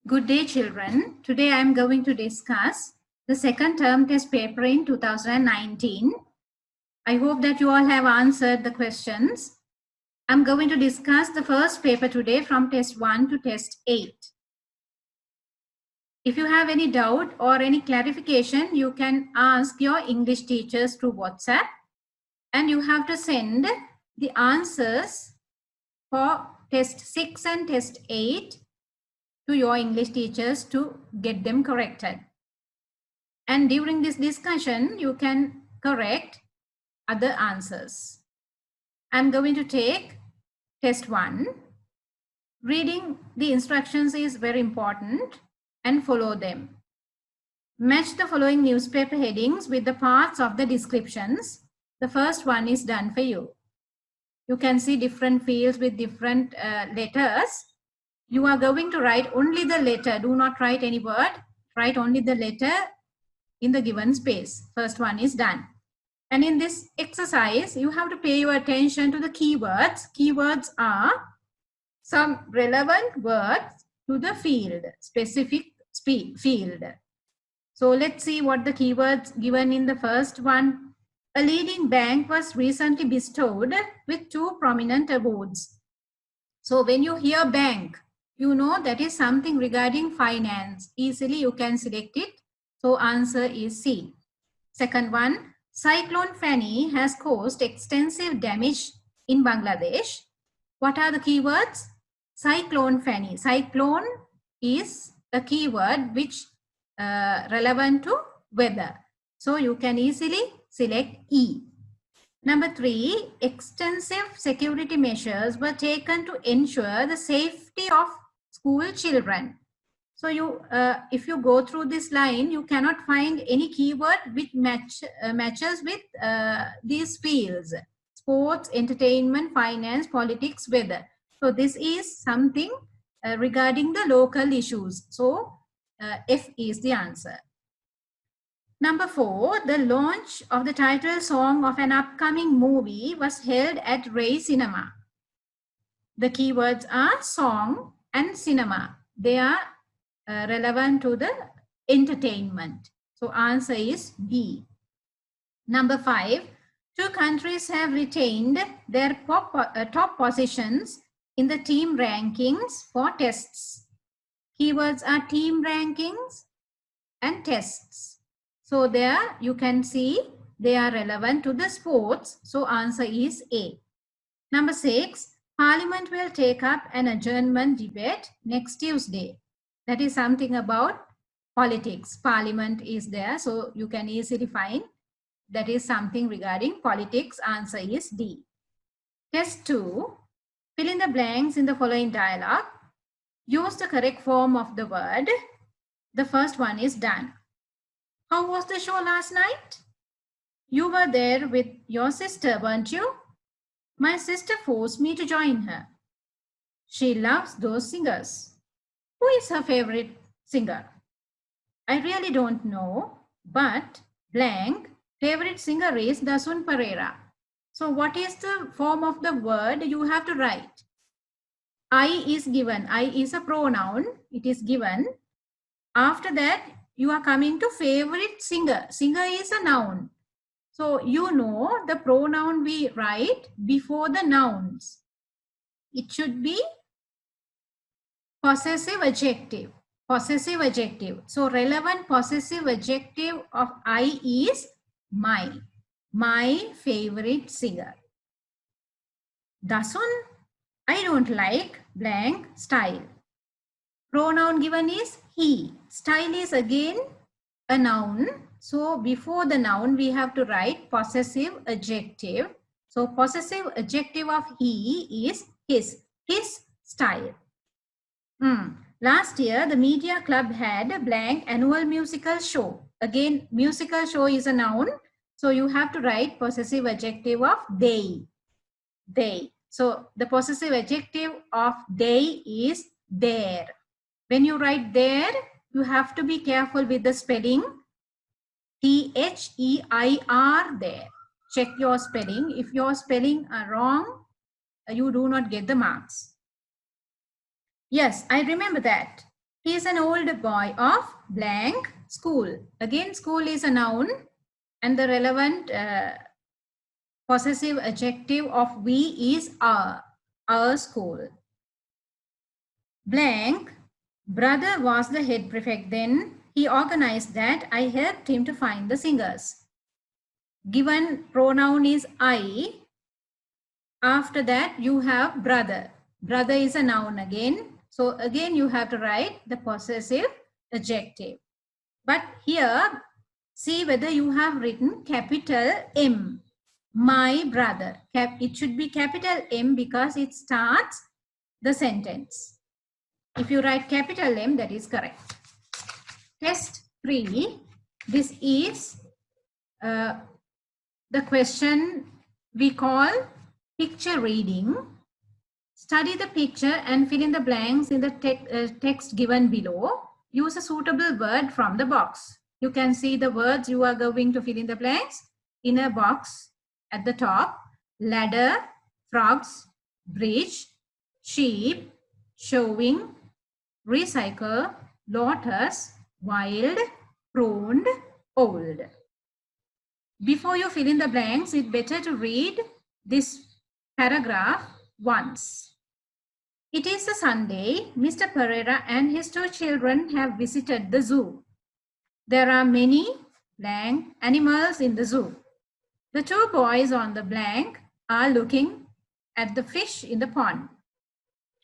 Good day, children. Today I am going to discuss the second term test paper in 2019. I hope that you all have answered the questions. I'm going to discuss the first paper today from test 1 to test 8. If you have any doubt or any clarification, you can ask your English teachers through WhatsApp, and you have to send the answers for test 6 and test 8 to your English teachers to get them corrected. And during this discussion, you can correct other answers. I'm going to take test 1. Reading the instructions is very important and follow them. Match the following newspaper headings with the parts of the descriptions. The first one is done for you. You can see different fields with different letters. You are going to write only the letter. Do not write any word. Write only the letter in the given space. First one is done. And in this exercise, you have to pay your attention to the keywords. Keywords are some relevant words to the field, specific field. So let's see what the keywords given in the first one. A leading bank was recently bestowed with 2 prominent awards. So when you hear bank, you know that is something regarding finance. Easily you can select it. So answer is C. Second one, Cyclone Fani has caused extensive damage in Bangladesh. What are the keywords? Cyclone Fani. Cyclone is a keyword which relevant to weather. So you can easily select E. Number 3, extensive security measures were taken to ensure the safety of school children. So you, if you go through this line, you cannot find any keyword which matches with these fields: sports, entertainment, finance, politics, weather. So this is something regarding the local issues. So F is the answer. Number 4, the launch of the title song of an upcoming movie was held at Ray Cinema. The keywords are song and cinema. They are relevant to the entertainment. So answer is B. Number 5, 2 countries have retained their top positions in the team rankings for tests. Keywords are team rankings and tests. So there you can see they are relevant to the sports. So answer is A. Number 6, Parliament will take up an adjournment debate next Tuesday. That is something about politics. Parliament is there, so you can easily find that is something regarding politics. Answer is D. Test 2. Fill in the blanks in the following dialogue. Use the correct form of the word. The first one is done. How was the show last night? You were there with your sister, weren't you? My sister forced me to join her. She loves those singers. Who is her favorite singer? I really don't know, but blank favorite singer is Dasun Pereira. So what is the form of the word you have to write? I is given. I is a pronoun. It is given. After that, you are coming to favorite singer. Singer is a noun. So you know the pronoun we write before the nouns. It should be possessive adjective. Possessive adjective. So relevant possessive adjective of I is my. My favorite singer. Dasun, I don't like blank style. Pronoun given is he. Style is again a noun. So before the noun we have to write possessive adjective. So possessive adjective of he is his. His style. Last year, the media club had a blank annual musical show. Again, musical show is a noun. So you have to write possessive adjective of they. They. So the possessive adjective of they is their. When you write there, you have to be careful with the spelling. T-H-E-I-R there. Check your spelling. If your spelling are wrong, you do not get the marks. Yes, I remember that. He is an old boy of blank school. Again, school is a noun and the relevant possessive adjective of we is our school. Blank, brother was the head prefect then. He organized that. I helped him to find the singers. Given pronoun is I. After that, you have brother. Brother is a noun again. So again, you have to write the possessive adjective. But here, see whether you have written capital M. My brother. It should be capital M because it starts the sentence. If you write capital M, that is correct. Test 3. This is the question we call picture reading. Study the picture and fill in the blanks in the text given below. Use a suitable word from the box. You can see the words you are going to fill in the blanks in a box at the top. Ladder, frogs, bridge, sheep, showing, recycle, lotus, wild, pruned, old. Before you fill in the blanks, it's better to read this paragraph once. It is a Sunday. Mr. Pereira and his 2 children have visited the zoo. There are many blank animals in the zoo. The 2 boys on the blank are looking at the fish in the pond.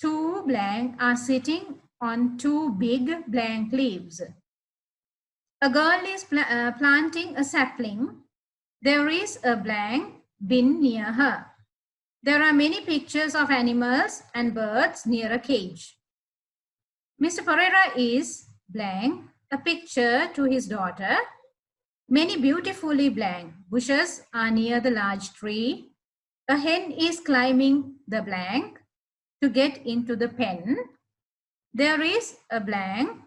2 blank are sitting on 2 big blank leaves. A girl is planting a sapling. There is a blank bin near her. There are many pictures of animals and birds near a cage. Mr. Pereira is blank, a picture to his daughter. Many beautifully blank bushes are near the large tree. A hen is climbing the blank to get into the pen. There is a blank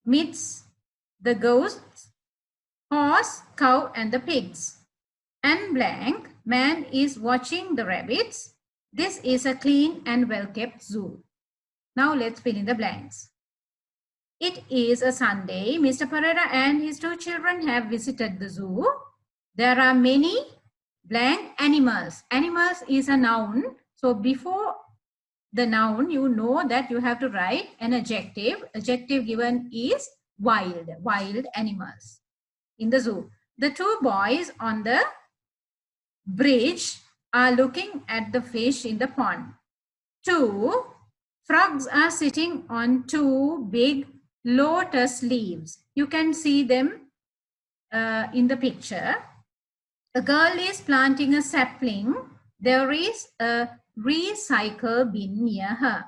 midst the goats, horse, cow, and the pigs. And blank man is watching the rabbits. This is a clean and well-kept zoo. Now let's fill in the blanks. It is a Sunday. Mr. Pereira and his 2 children have visited the zoo. There are many blank animals. Animals is a noun. So before the noun, you know that you have to write an adjective. Adjective given is wild, wild animals in the zoo. The 2 boys on the bridge are looking at the fish in the pond. 2 frogs are sitting on 2 big lotus leaves. You can see them in the picture. A girl is planting a sapling. There is a recycle bin near her.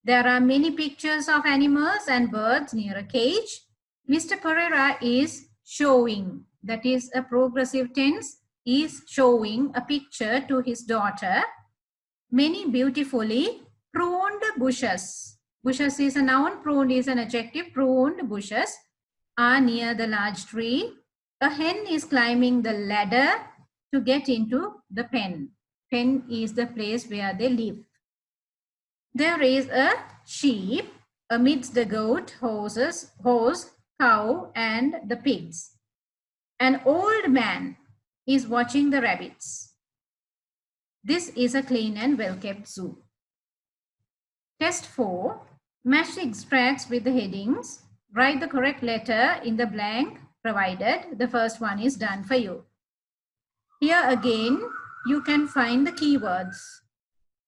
There are many pictures of animals and birds near a cage. Mr. Pereira is showing, that is a progressive tense, is showing a picture to his daughter. Many beautifully pruned bushes. Bushes is a noun, pruned is an adjective. Pruned bushes are near the large tree. A hen is climbing the ladder to get into the pen. Pen is the place where they live. There is a sheep amidst the goat, horse, cow, and the pigs. An old man is watching the rabbits. This is a clean and well-kept zoo. Test 4. Match the extracts with the headings. Write the correct letter in the blank provided. The first one is done for you. Here again, you can find the keywords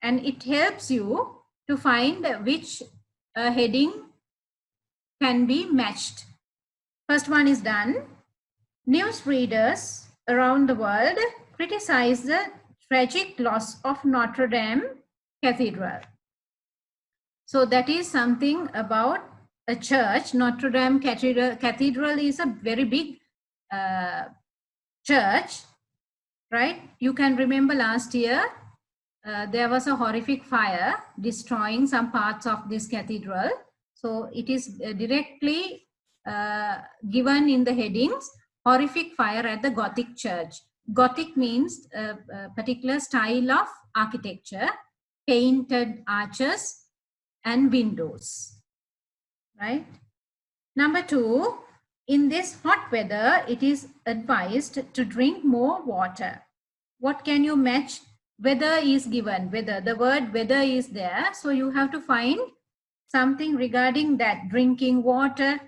and it helps you to find which heading can be matched. First one is done. News readers around the world criticize the tragic loss of Notre Dame Cathedral. So that is something about a church. Notre Dame Cathedral is a very big church, right? You can remember last year, there was a horrific fire destroying some parts of this cathedral. So it is directly given in the headings, horrific fire at the Gothic church. Gothic means a particular style of architecture, painted arches and windows. right? Number 2, in this hot weather, it is advised to drink more water. What can you match? Weather is given, weather, the word weather is there. So you have to find something regarding that, drinking water,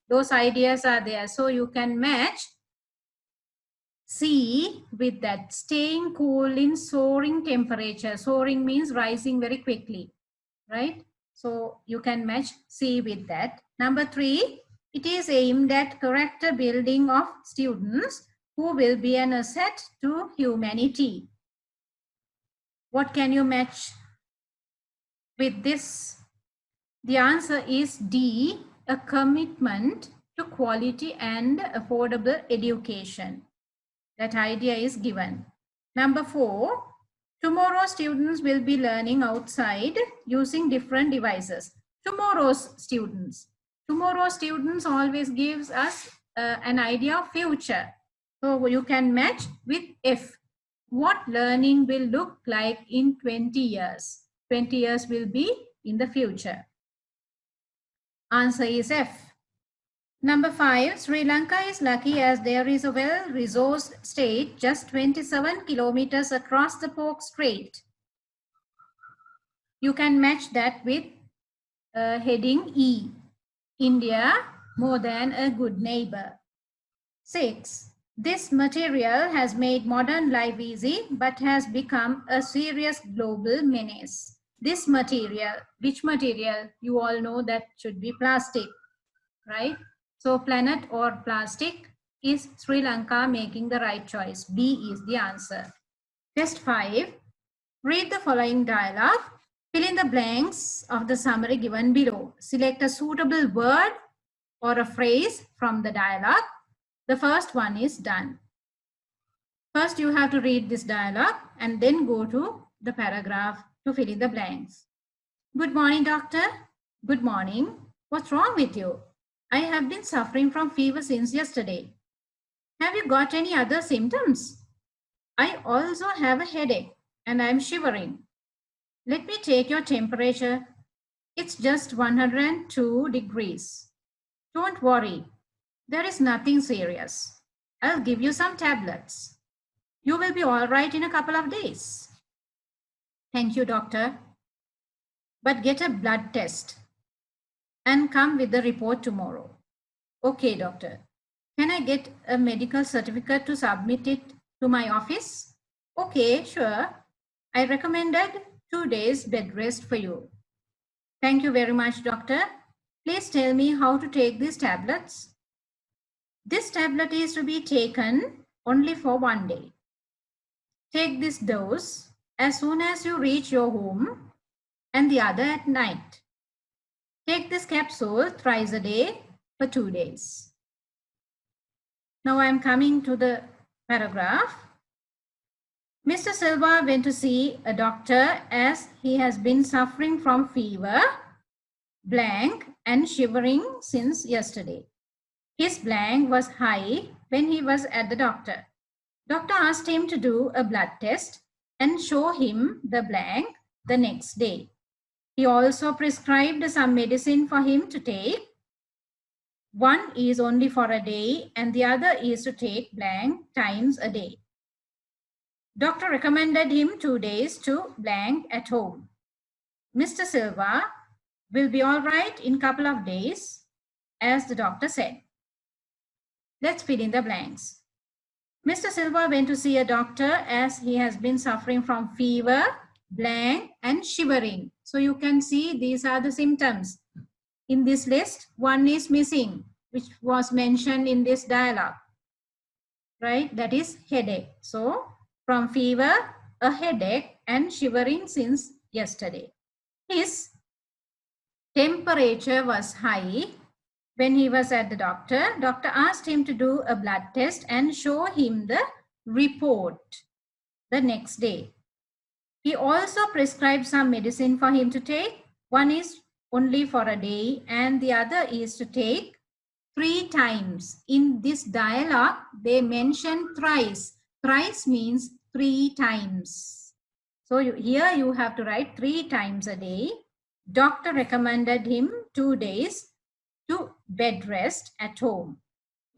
those ideas are there. So you can match C with that, staying cool in soaring temperature. Soaring means rising very quickly, right? So you can match C with that. Number 3, it is aimed at character building of students who will be an asset to humanity. What can you match with this? The answer is D, a commitment to quality and affordable education. That idea is given. Number 4, tomorrow students will be learning outside using different devices. Tomorrow's students. Tomorrow students always gives us an idea of future. So you can match with F. What learning will look like in 20 years? 20 years will be in the future. Answer is F. Number 5, Sri Lanka is lucky as there is a well-resourced state just 27 kilometers across the Pork Strait. You can match that with heading E. India, more than a good neighbor. 6, this material has made modern life easy but has become a serious global menace. This material, which material? You all know that should be plastic, right? So planet or plastic, is Sri Lanka making the right choice? B is the answer. Test 5. Read the following dialogue. Fill in the blanks of the summary given below. Select a suitable word or a phrase from the dialogue. The first one is done. First, you have to read this dialogue and then go to the paragraph to fill in the blanks. Good morning, doctor. Good morning. What's wrong with you? I have been suffering from fever since yesterday. Have you got any other symptoms? I also have a headache and I'm shivering. Let me take your temperature. It's just 102 degrees. Don't worry. There is nothing serious. I'll give you some tablets. You will be all right in a couple of days. Thank you, doctor. But get a blood test and come with the report tomorrow. Okay, doctor. Can I get a medical certificate to submit it to my office? Okay, sure. I recommended 2 days bed rest for you. Thank you very much, doctor. Please tell me how to take these tablets. This tablet is to be taken only for 1 day. Take this dose as soon as you reach your home and the other at night. Take this capsule thrice a day for 2 days. Now I am coming to the paragraph. Mr. Silva went to see a doctor as he has been suffering from fever, blank, and shivering since yesterday. His blank was high when he was at the doctor. Doctor asked him to do a blood test and show him the blank the next day. He also prescribed some medicine for him to take. One is only for a day and the other is to take blank times a day. Doctor recommended him 2 days to blank at home. Mr. Silva will be all right in a couple of days, as the doctor said. Let's fill in the blanks. Mr. Silva went to see a doctor as he has been suffering from fever, blank, and shivering. So you can see these are the symptoms. In this list, one is missing, which was mentioned in this dialogue, right? That is headache. So from fever, a headache, and shivering since yesterday. His temperature was high when he was at the doctor. Doctor asked him to do a blood test and show him the report the next day. He also prescribed some medicine for him to take. One is only for a day and the other is to take 3 times. In this dialogue, they mention thrice. Thrice means 3 times. So here you have to write 3 times a day. Doctor recommended him 2 days to bed rest at home.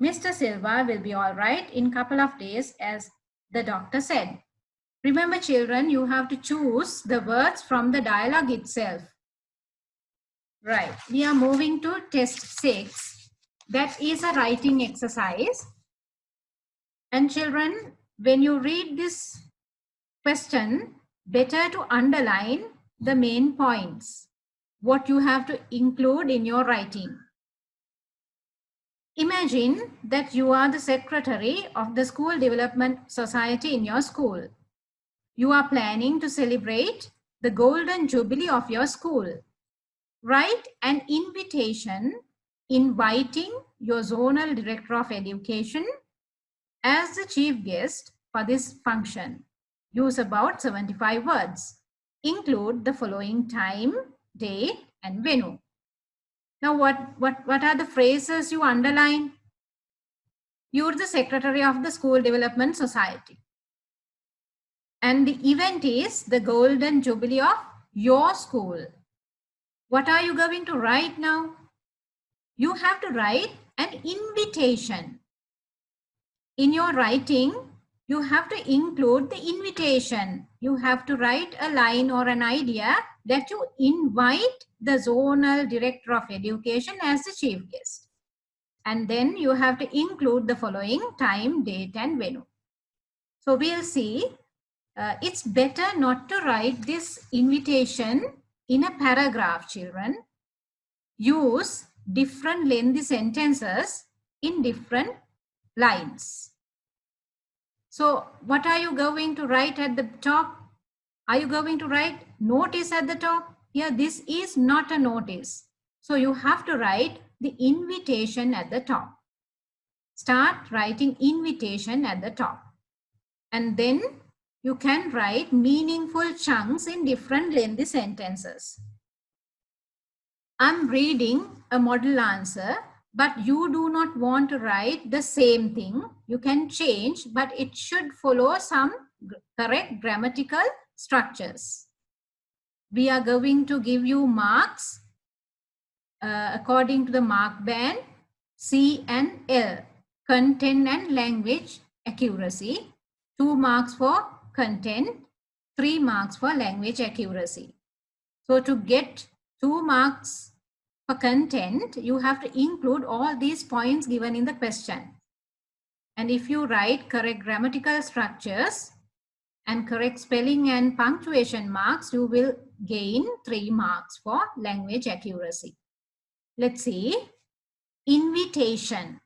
Mr. Silva will be all right in couple of days, as the doctor said. Remember, children, you have to choose the words from the dialogue itself. Right. We are moving to test 6. That is a writing exercise. And children, when you read this question, better to underline the main points, what you have to include in your writing. Imagine that you are the secretary of the School Development Society in your school. You are planning to celebrate the golden jubilee of your school. Write an invitation inviting your zonal director of education as the chief guest for this function. Use about 75 words. Include the following time, date, and venue. Now, what are the phrases you underline? You're the secretary of the School Development Society. And the event is the golden jubilee of your school. What are you going to write now? You have to write an invitation. In your writing, you have to include the invitation. You have to write a line or an idea that you invite the zonal director of education as the chief guest. And then you have to include the following time, date, and venue. So we'll see. It's better not to write this invitation in a paragraph, children. Use different lengthy sentences in different lines. So what are you going to write at the top? Are you going to write notice at the top? Here, this is not a notice. So you have to write the invitation at the top. Start writing invitation at the top. And then you can write meaningful chunks in different lengthy sentences. I'm reading a model answer, but you do not want to write the same thing. You can change, but it should follow some correct grammatical structures. We are going to give you marks according to the mark band C and L, content and language accuracy. 2 marks for content, 3 marks for language accuracy. So to get 2 marks for content, you have to include all these points given in the question. And if you write correct grammatical structures and correct spelling and punctuation marks, you will gain 3 marks for language accuracy. Let's see. Invitation.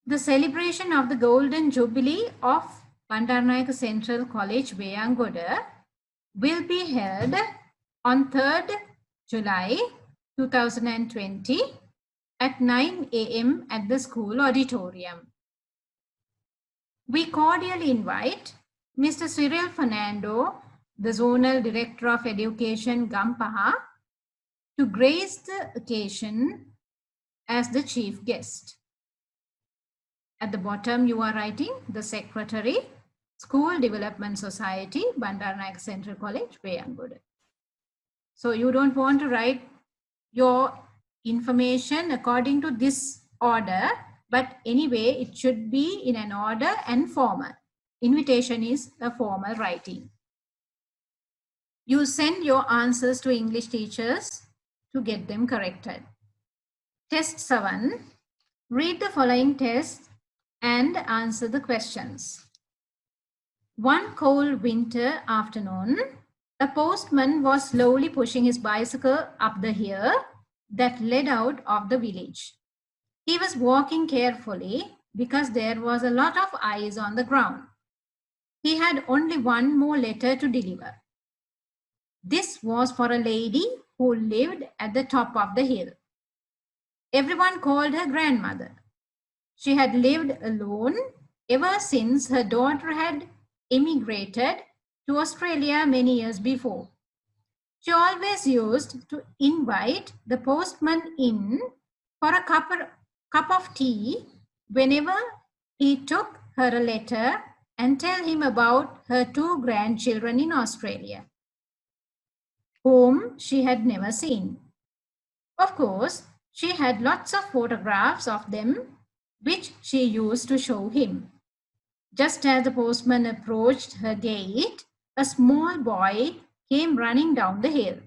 The celebration of the Golden Jubilee of Bandaranaike Central College, Veyangoda, will be held on 3rd July 2020 at 9 a.m. at the school auditorium. We cordially invite Mr. Cyril Fernando, the Zonal Director of Education, Gampaha, to grace the occasion as the chief guest. At the bottom, you are writing the Secretary, School Development Society, Bandaranaike Central College, Veyangoda. So you don't want to write your information according to this order, but anyway, it should be in an order and formal. Invitation is a formal writing. You send your answers to English teachers to get them corrected. Test 7. Read the following test and answer the questions. One cold winter afternoon, a postman was slowly pushing his bicycle up the hill that led out of the village. He was walking carefully because there was a lot of ice on the ground. He had only one more letter to deliver. This was for a lady who lived at the top of the hill. Everyone called her grandmother. She had lived alone ever since her daughter had emigrated to Australia many years before. She always used to invite the postman in for a cup of tea whenever he took her a letter and tell him about her 2 grandchildren in Australia, whom she had never seen. Of course, she had lots of photographs of them, which she used to show him. Just as the postman approached her gate, a small boy came running down the hill.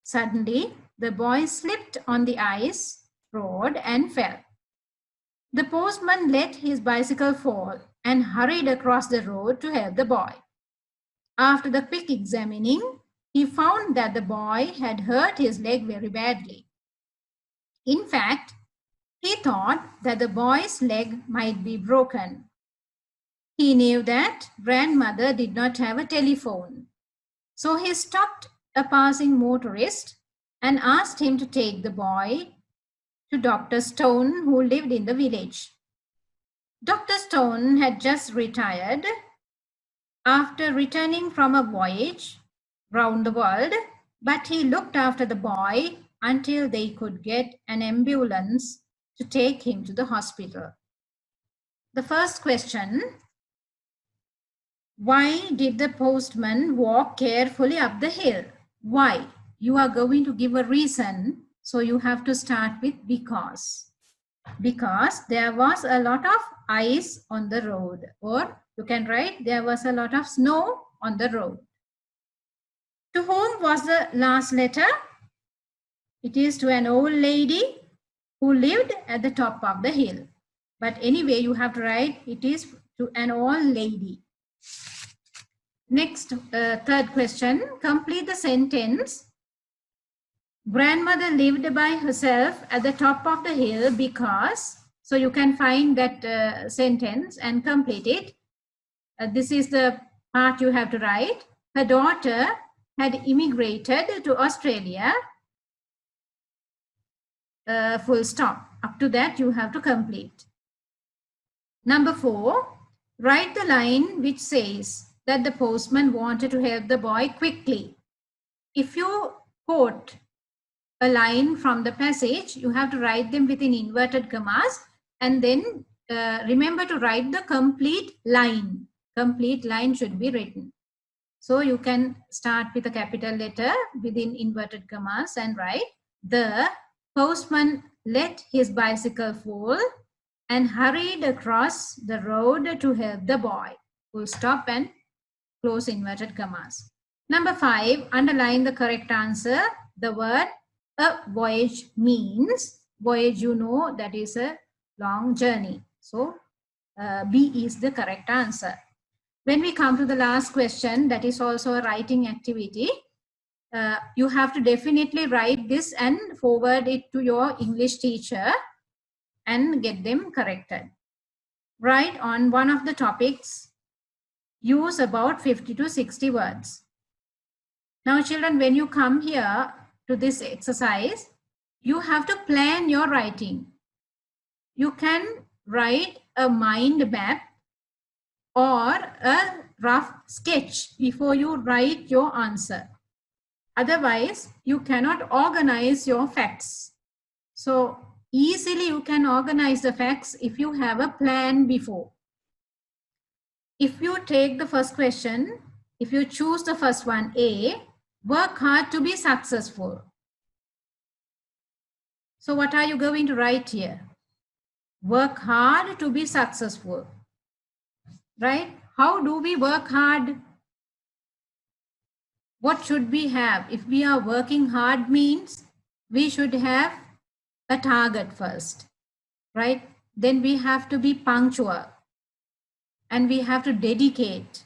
Suddenly, the boy slipped on the ice road and fell. The postman let his bicycle fall and hurried across the road to help the boy. After the quick examining, he found that the boy had hurt his leg very badly. In fact, he thought that the boy's leg might be broken. He knew that grandmother did not have a telephone. So he stopped a passing motorist and asked him to take the boy to Dr. Stone, who lived in the village. Dr. Stone had just retired after returning from a voyage round the world, but he looked after the boy until they could get an ambulance to take him to the hospital. The first question: why did the postman walk carefully up the hill? Why? You are going to give a reason, so you have to start with because. Because there was a lot of ice on the road, or you can write there was a lot of snow on the road. To whom was the last letter? It is to an old lady who lived at the top of the hill. But anyway, you have to write it is to an old lady. Next, third question. Complete the sentence. Grandmother lived by herself at the top of the hill because, so you can find that sentence and complete it. This is the part you have to write. Her daughter had immigrated to Australia. Full stop. Up to that you have to complete. Number 4, write the line which says that the postman wanted to help the boy quickly. If you quote a line from the passage, you have to write them within inverted commas and then remember to write the complete line. Complete line should be written. So you can start with a capital letter within inverted commas and write, the postman let his bicycle fall and hurried across the road to help the boy. Full stop and close inverted commas. Number 5, underline the correct answer. The word a voyage means, voyage you know that is a long journey. So B is the correct answer. When we come to the last question, that is also a writing activity. You have to definitely write this and forward it to your English teacher and get them corrected. Write on one of the topics. Use about 50 to 60 words. Now children, when you come here to this exercise, you have to plan your writing. You can write a mind map or a rough sketch before you write your answer. Otherwise, you cannot organize your facts. So easily you can organize the facts if you have a plan before. If you take the first question, if you choose the first one, A, work hard to be successful. So what are you going to write here? Work hard to be successful. Right? How do we work hard? What should we have? If we are working hard means we should have a target first, right? Then we have to be punctual and we have to dedicate.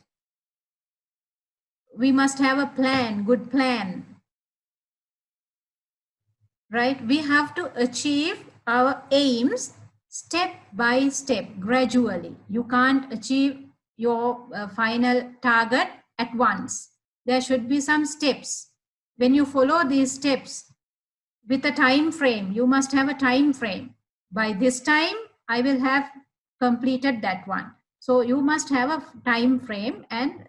We must have a plan, good plan, right? We have to achieve our aims step by step, gradually. You can't achieve your final target at once. There should be some steps. When you follow these steps with a time frame, you must have a time frame. By this time, I will have completed that one. So you must have a time frame and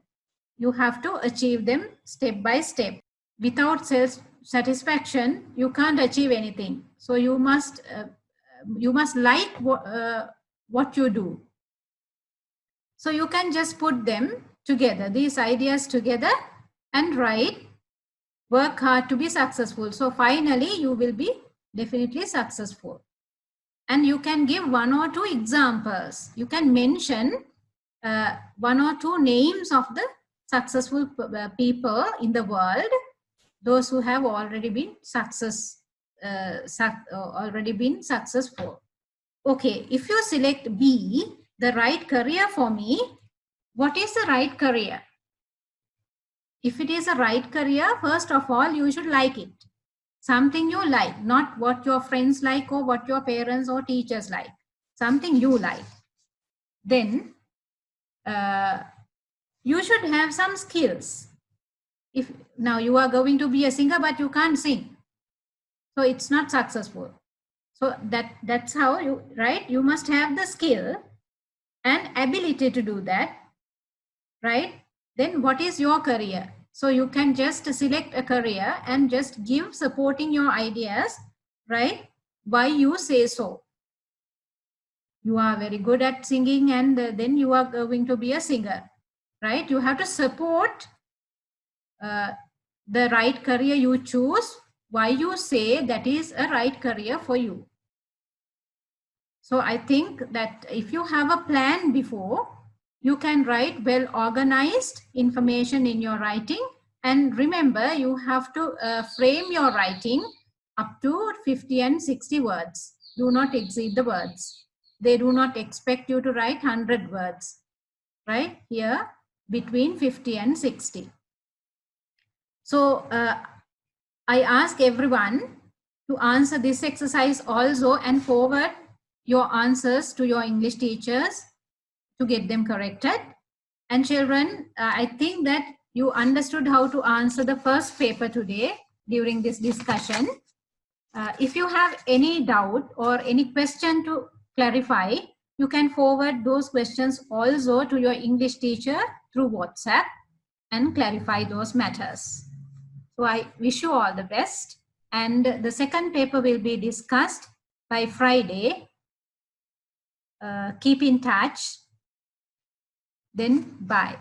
you have to achieve them step by step. Without self-satisfaction, you can't achieve anything. So you must like what you do. So you can just put them together, these ideas together, and write, work hard to be successful. So finally, you will be definitely successful. And you can give 1 or 2 examples. You can mention 1 or 2 names of the successful people in the world, those who have already been successful. Okay, if you select B, the right career for me, what is the right career? If it is a right career, first of all, you should like it. Something you like, not what your friends like or what your parents or teachers like. Something you like. Then you should have some skills. If now you are going to be a singer, but you can't sing, so it's not successful. So that's how you, right? You must have the skill and ability to do that, right? Then what is your career? So you can just select a career and just give supporting your ideas, right? Why you say so. You are very good at singing, and then you are going to be a singer, right? You have to support the right career you choose, why you say that is a right career for you. So I think that if you have a plan before, you can write well organized information in your writing. And remember, you have to frame your writing up to 50 and 60 words. Do not exceed the words. They do not expect you to write 100 words, right? Here, between 50 and 60. So I ask everyone to answer this exercise also and forward your answers to your English teachers to get them corrected. And children, I think that you understood how to answer the first paper today during this discussion. If you have any doubt or any question to clarify, you can forward those questions also to your English teacher through WhatsApp and clarify those matters. So I wish you all the best. And the second paper will be discussed by Friday. Keep in touch. Then bye.